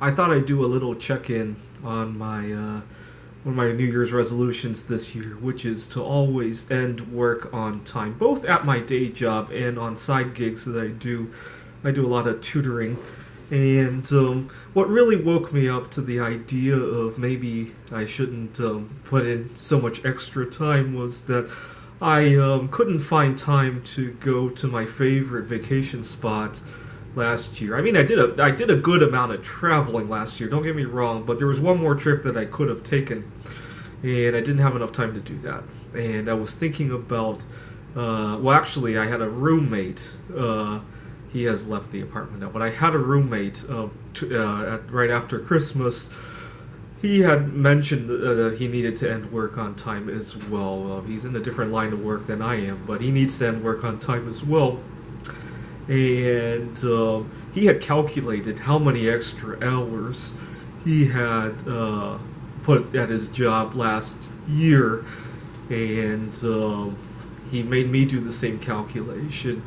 I thought I'd do a little check-in on one of my New Year's resolutions this year, which is to always end work on time, both at my day job and on side gigs that I do. I do a lot of tutoring, and what really woke me up to the idea of maybe I shouldn't put in so much extra time was that I couldn't find time to go to my favorite vacation spot last year. I mean, I did a good amount of traveling last year. Don't get me wrong, but there was one more trip that I could have taken, and I didn't have enough time to do that. And I was thinking about, well, actually, I had a roommate. He has left the apartment now, but I had a roommate right after Christmas. He had mentioned that he needed to end work on time as well. He's in a different line of work than I am, but he needs to end work on time as well. And he had calculated how many extra hours he had put at his job last year, and he made me do the same calculation.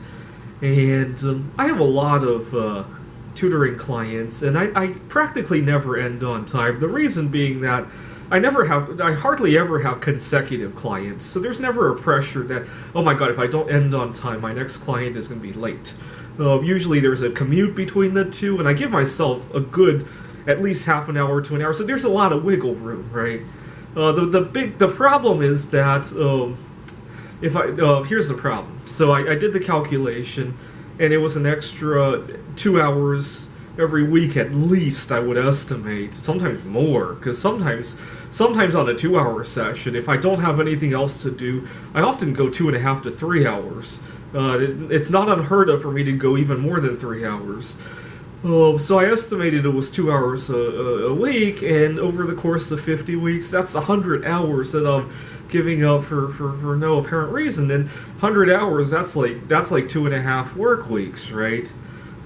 And I have a lot of tutoring clients, and I practically never end on time. The reason being that I hardly ever have consecutive clients, so there's never a pressure that, oh my god, if I don't end on time, my next client is going to be late. Usually there's a commute between the two, and I give myself a good, at least half an hour to an hour, so there's a lot of wiggle room, right? The problem is that here's the problem. So I did the calculation, and it was an extra 2 hours every week at least, I would estimate. Sometimes more, because sometimes on a 2 hour session, if I don't have anything else to do, I often go 2.5 to 3 hours. It's not unheard of for me to go even more than 3 hours. So I estimated it was 2 hours a week, and over the course of 50 weeks, that's 100 hours that I'm giving up for no apparent reason. And 100 hours, that's like 2.5 work weeks, right?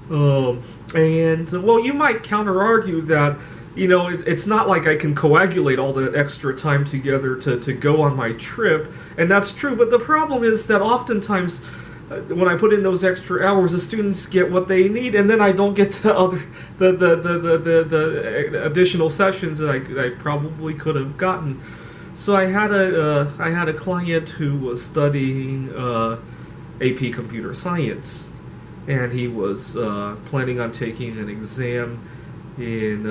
Well, you might counter-argue that, it's not like I can coagulate all that extra time together to go on my trip, and that's true, but the problem is that oftentimes when I put in those extra hours, the students get what they need, and then I don't get the additional sessions that I probably could have gotten. So I had a client who was studying AP Computer Science, and he was planning on taking an exam in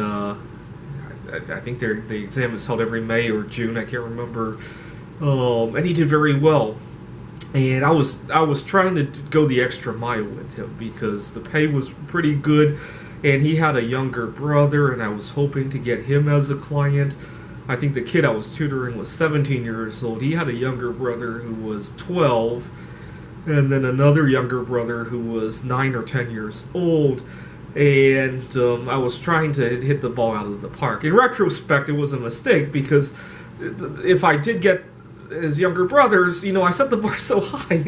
I think the exam is held every May or June, I can't remember, and he did very well. And I was trying to go the extra mile with him because the pay was pretty good, and he had a younger brother, and I was hoping to get him as a client. I think the kid I was tutoring was 17 years old. He had a younger brother who was 12, and then another younger brother who was 9 or 10 years old. And I was trying to hit the ball out of the park. In retrospect, it was a mistake because if I did get his younger brothers, I set the bar so high.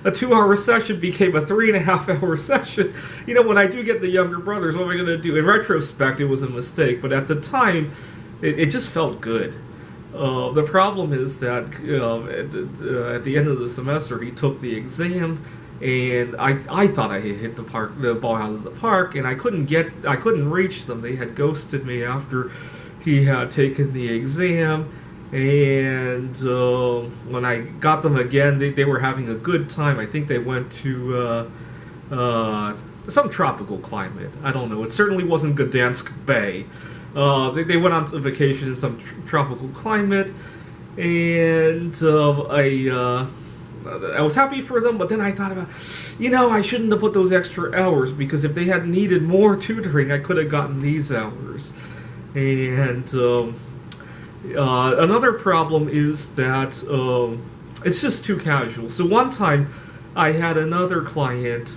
A 2 hour session became a 3.5 hour session. When I do get the younger brothers, what am I going to do? In retrospect, it was a mistake, but at the time, it just felt good. The problem is that at the end of the semester, he took the exam, and I thought I had hit the ball out of the park, and I couldn't reach them. They had ghosted me after he had taken the exam. And when I got them again, they were having a good time. I think they went to some tropical climate. I don't know. It certainly wasn't Gdansk Bay. They went on a vacation in some tropical climate, and I was happy for them. But then I thought about, I shouldn't have put those extra hours, because if they had needed more tutoring, I could have gotten these hours. And another problem is that it's just too casual. So one time, I had another client.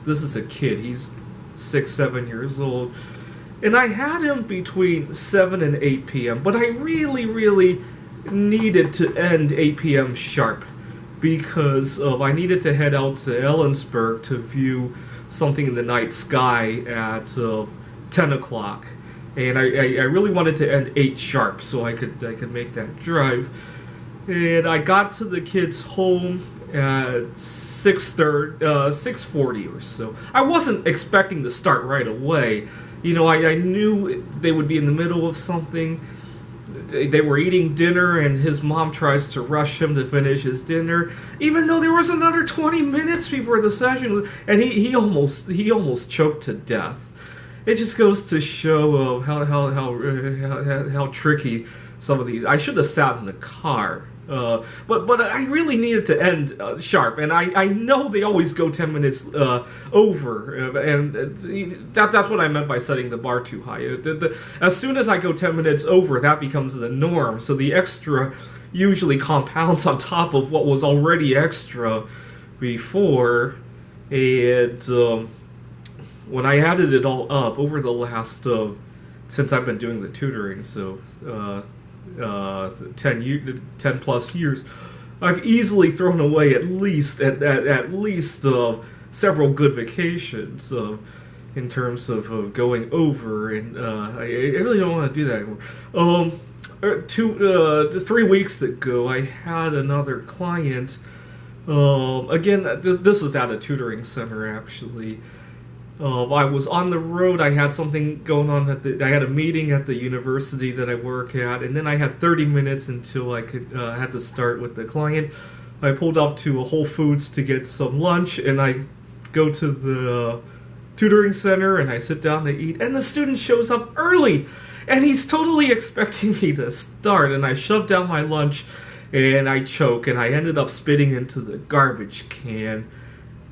This is a kid. He's 6, 7 years old. And I had him between 7 and 8 p.m., but I really, really needed to end 8 p.m. sharp, because I needed to head out to Ellensburg to view something in the night sky at 10 o'clock. And I really wanted to end 8 sharp so I could make that drive. And I got to the kids' home at 6:40 or so. I wasn't expecting to start right away. I knew they would be in the middle of something. They were eating dinner, and his mom tries to rush him to finish his dinner, even though there was another 20 minutes before the session, and he almost choked to death. It just goes to show how tricky some of these. I should have sat in the car. But I really needed to end sharp, and I know they always go 10 minutes over, and that's what I meant by setting the bar too high. As soon as I go 10 minutes over, that becomes the norm, so the extra usually compounds on top of what was already extra before, and when I added it all up over the last, since I've been doing the tutoring, so 10 plus years, I've easily thrown away at least several good vacations in terms of going over, and I really don't want to do that anymore. 3 weeks ago, I had another client. Again, this is at a tutoring center, actually. I was on the road. I had something going on I had a meeting at the university that I work at, and then I had 30 minutes until I could had to start with the client. I pulled up to a Whole Foods to get some lunch, and I go to the tutoring center, and I sit down to eat, and the student shows up early, and he's totally expecting me to start, and I shove down my lunch, and I choke, and I ended up spitting into the garbage can.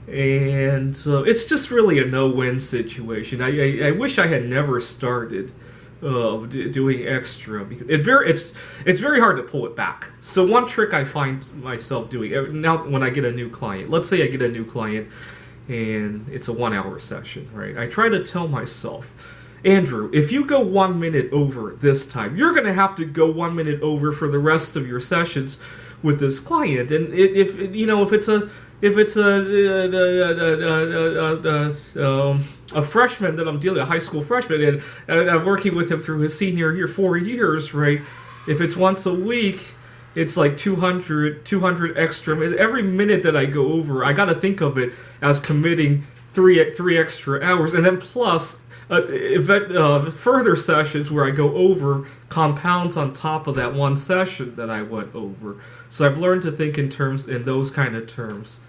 And it's just really a no-win situation. I wish I had never started doing extra, because it's very hard to pull it back. So one trick I find myself doing now when I get a new client, let's say I get a new client and it's a 1-hour session, right? I try to tell myself, Andrew, if you go 1 minute over this time, you're going to have to go 1 minute over for the rest of your sessions with this client. And if it's a freshman that I'm dealing, a high school freshman, and I'm working with him through his senior year, 4 years, right? If it's once a week, it's like 200 extra. Every minute that I go over, I got to think of it as committing three extra hours, and then plus further sessions where I go over compounds on top of that one session that I went over. So I've learned to think in those kind of terms.